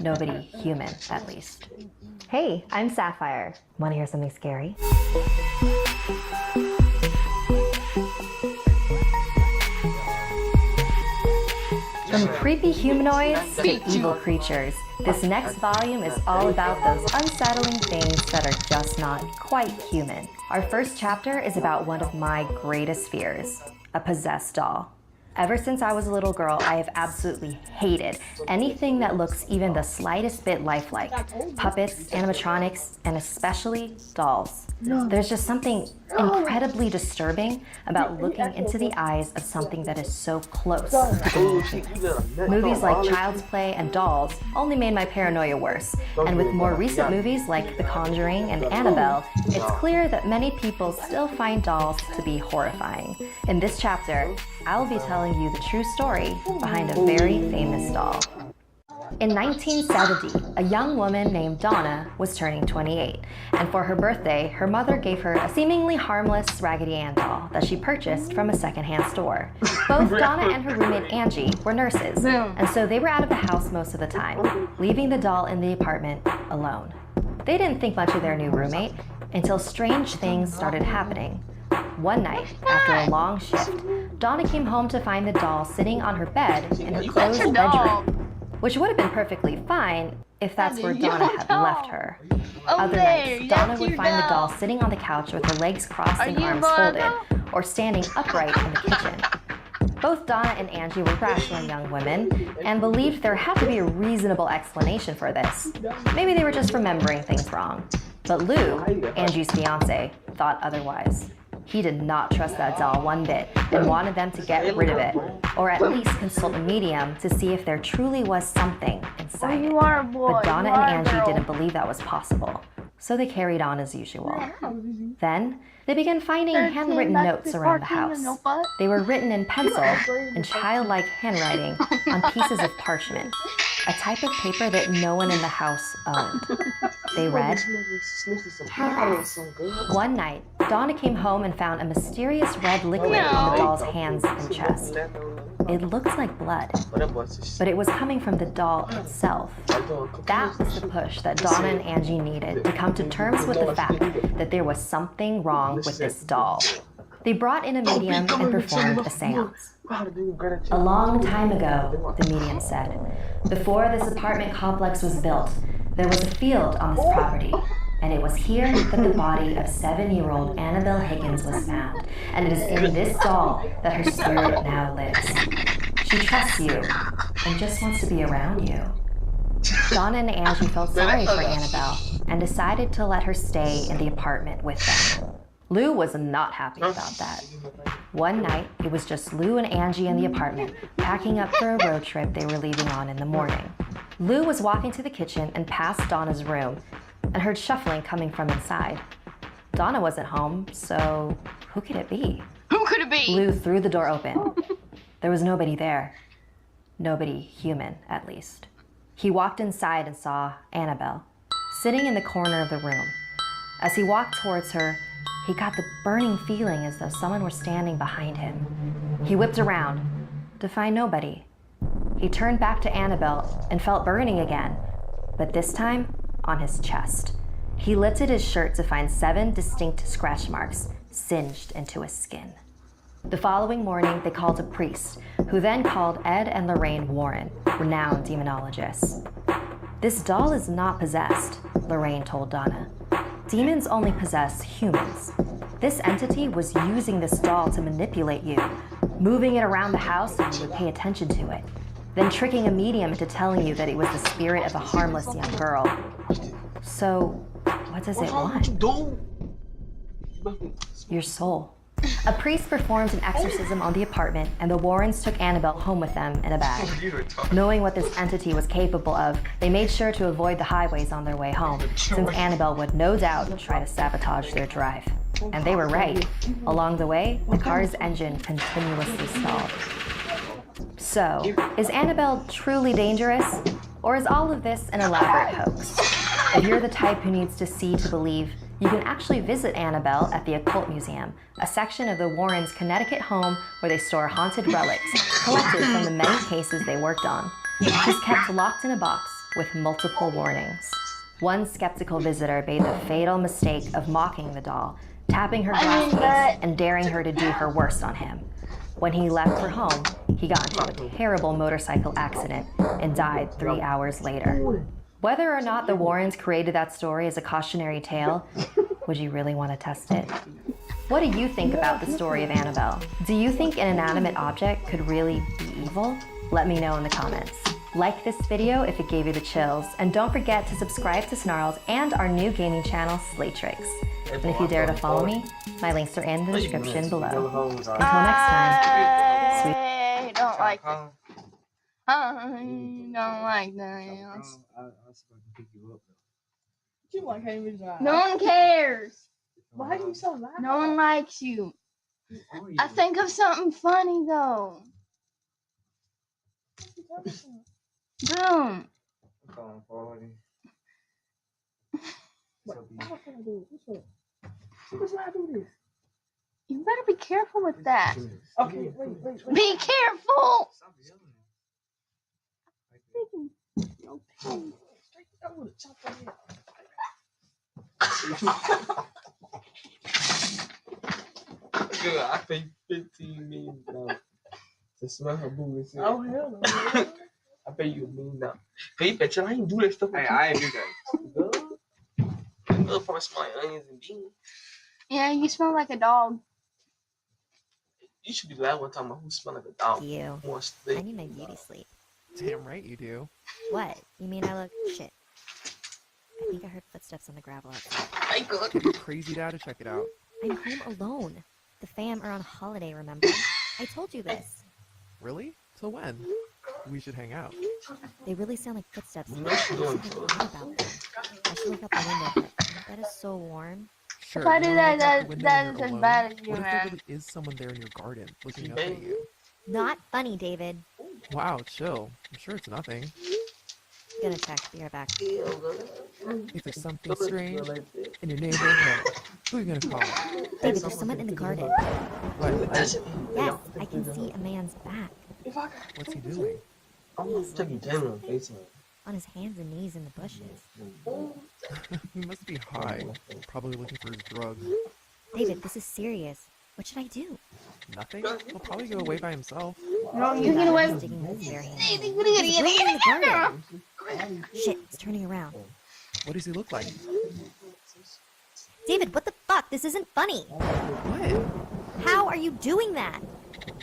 Nobody human, at least. Hey, I'm Sapphire. Want to hear something scary? From creepy humanoids to evil creatures, this next volume is all about those unsettling things that are just not quite human. Our first chapter is about one of my greatest fears, a possessed doll. Ever since I was a little girl, I have absolutely hated anything that looks even the slightest bit lifelike. Puppets, animatronics, and especially dolls. There's just something incredibly disturbing about looking into the eyes of something that is so close to being human. Movies like Child's Play and Dolls only made my paranoia worse. And with more recent movies like The Conjuring and Annabelle, it's clear that many people still find dolls to be horrifying. In this chapter, I'll be telling you the true story behind a very famous doll. In 1970, a young woman named Donna was turning 28, and for her birthday, her mother gave her a seemingly harmless Raggedy Ann doll that she purchased from a secondhand store. Both Donna and her roommate Angie were nurses, and so they were out of the house most of the time, leaving the doll in the apartment alone. They didn't think much of their new roommate until strange things started happening. One night, after a long shift, Donna came home to find the doll sitting on her bed in her closed bedroom, which would have been perfectly fine if that's where Donna had left her. Other nights, Donna would find the doll sitting on the couch with her legs crossed and arms folded, or standing upright in the kitchen. Both Donna and Angie were rational young women and believed there had to be a reasonable explanation for this. Maybe they were just remembering things wrong. But Lou, Angie's fiance, thought otherwise. He did not trust that doll one bit and wanted them to get rid of it, or at least consult a medium to see if there truly was something inside it. But Donna and Angie didn't believe that was possible, so they carried on as usual. Then, they began finding handwritten notes around the house. They were written in pencil, in childlike handwriting, on pieces of parchment, a type of paper that no one in the house owned. They read, "One night, Donna came home and found a mysterious red liquid on the doll's hands and chest. It looked like blood, but it was coming from the doll itself. That was the push that Donna and Angie needed to come to terms with the fact that there was something wrong with this doll. They brought in a medium and performed a seance. A long time ago, the medium said, before this apartment complex was built, there was a field on this property, and it was here that the body of 7-year-old Annabelle Higgins was found, and it is in this doll that her spirit now lives. She trusts you and just wants to be around you." Donna and Angie felt sorry for Annabelle and decided to let her stay in the apartment with them. Lou was not happy about that. One night, it was just Lou and Angie in the apartment, packing up for a road trip they were leaving on in the morning. Lou was walking to the kitchen and past Donna's room and heard shuffling coming from inside. Donna wasn't home, so who could it be? Who could it be? Lou threw the door open. There was nobody there. Nobody human, at least. He walked inside and saw Annabelle, sitting in the corner of the room. As he walked towards her, he got the burning feeling as though someone were standing behind him. He whipped around to find nobody. He turned back to Annabelle and felt burning again, but this time on his chest. He lifted his shirt to find 7 distinct scratch marks singed into his skin. The following morning, they called a priest, who then called Ed and Lorraine Warren, renowned demonologists. "This doll is not possessed," Lorraine told Donna. "Demons only possess humans. This entity was using this doll to manipulate you, moving it around the house so you would pay attention to it, then tricking a medium into telling you that it was the spirit of a harmless young girl. So, what does it want? Your soul." A priest performed an exorcism on the apartment, and the Warrens took Annabelle home with them in a bag. Knowing what this entity was capable of, they made sure to avoid the highways on their way home, since Annabelle would no doubt try to sabotage their drive. And they were right. Along the way, the car's engine continuously stalled. So, is Annabelle truly dangerous? Or is all of this an elaborate hoax? If you're the type who needs to see to believe, You can actually visit Annabelle at the Occult Museum, a section of the Warrens' Connecticut home where they store haunted relics collected from the many cases they worked on. She's kept locked in a box with multiple warnings. One skeptical visitor made the fatal mistake of mocking the doll, tapping her glass case and daring her to do her worst on him. When he left for home, he got into a terrible motorcycle accident and died 3 hours later. Whether or not the Warrens created that story as a cautionary tale, would you really want to test it? What do you think about the story of Annabelle? Do you think an inanimate object could really be evil? Let me know in the comments. Like this video if it gave you the chills, and don't forget to subscribe to Snarls and our new gaming channel, Slaytrix. And if you dare to follow me, my links are in the description below. Until next time, sweet. I don't like it. I don't like that. No one cares. Why are you so loud? No one likes you. I think of something funny though. Boom. You better be careful with that. Okay, wait. Be careful. Good, I paid $15 million to smell her booty. Oh, hell no. I pay you $1 million. Hey, bitch, I ain't do that stuff. Hey, I ain't do that. Good for smell like onions and beans. Yeah, you smell like a dog. You should be glad one time who smell like a dog. You. More I steak. need my beauty sleep. Damn right you do. What? You mean I look shit? I think I heard footsteps on the gravel outside. Hey, good. Get your crazy dad to check it out. I'm home alone. The fam are on holiday, remember? I told you this. Really? Till when? We should hang out. They really sound like footsteps. You know she's doing Something good. odd about them. I should look out the window, but that is so warm. Sure. If I you do wanna that, look out the window when that is you're as alone? bad as you, What if there man. really is someone there in your garden looking up at you? Not funny, David. Wow, chill. I'm sure it's nothing. Gonna check. Be right back. If there's something strange in your neighborhood, who are you gonna call? David, there's someone in the garden. What? Yes, I can see a man's back. What's he doing? He's Took you dinner, facing. on his hands and knees in the bushes. He must be high. Probably looking for his drugs. David, this is serious. What should I do? Nothing? He'll probably go away by himself. No, you get away. Digging with his bare hands. He's He's really in the garden. Shit, it's turning around. What does he look like? David, what the fuck? This isn't funny. What? How are you doing that?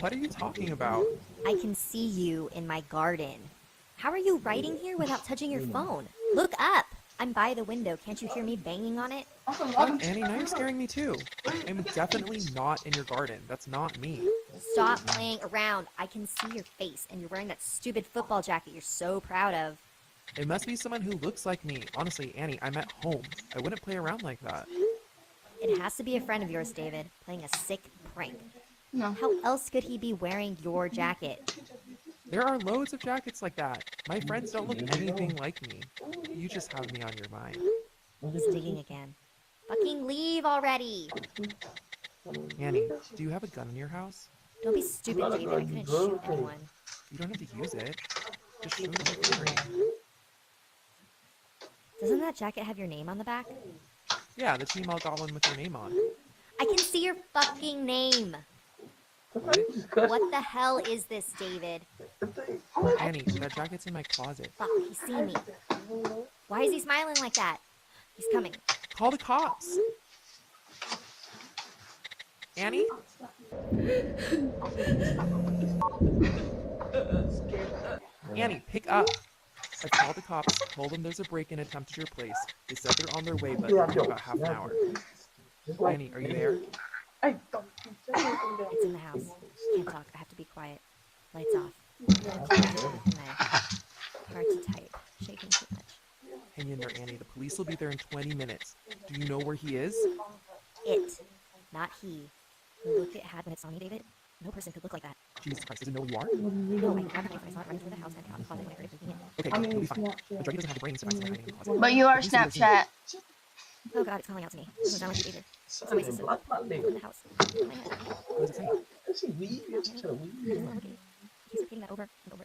What are you talking about? I can see you in my garden. How are you writing here without touching your phone? Look up. I'm by the window. Can't you hear me banging on it? What? Annie, now you're scaring me too. I'm definitely not in your garden. That's not me. Stop playing around. I can see your face, and you're wearing that stupid football jacket you're so proud of. It must be someone who looks like me. Honestly, Annie, I'm at home. I wouldn't play around like that. It has to be a friend of yours, David, playing a sick prank. No. How else could he be wearing your jacket? There are loads of jackets like that. My friends don't look anything like me. You just have me on your mind. He's digging again. Fucking leave already! Annie, do you have a gun in your house? Don't be stupid, David. I couldn't shoot anyone. You don't have to use it. Just show me the carry. Doesn't that jacket have your name on the back? Yeah, the team all got one with your name on. I can see your fucking name! What? What the hell is this, David? Annie, that jacket's in my closet. Fuck, he's seen me. Why is he smiling like that? He's coming. Call the cops! Annie? Annie, pick up! I called the cops, told them there's a break-in attempt at your place. They said they're on their way, but in about half an hour. Annie, are you there? It's in the house. Can't talk. I have to be quiet. Lights off. Hard to type. Shaking too much. Hang in there, Annie. The police will be there in 20 minutes. Do you know where he is? It, not he. The look it had when it saw me, David. No person could look like that. Jesus Christ, does it know who you are? No, I grabbed the knife when I saw it running through the house and I got in the closet when I heard it breaking in. Okay, you'll be fine. The druggie doesn't have the brains to find someone hiding in the closet. But you are The police will be listening. Snapchat. Oh God, it's calling out to me. It was not with behavior. Son, block my In nigga. the house. In my head. What does it say? Is he weird? It's just a I weird. don't look at you. It keeps repeating that over and over.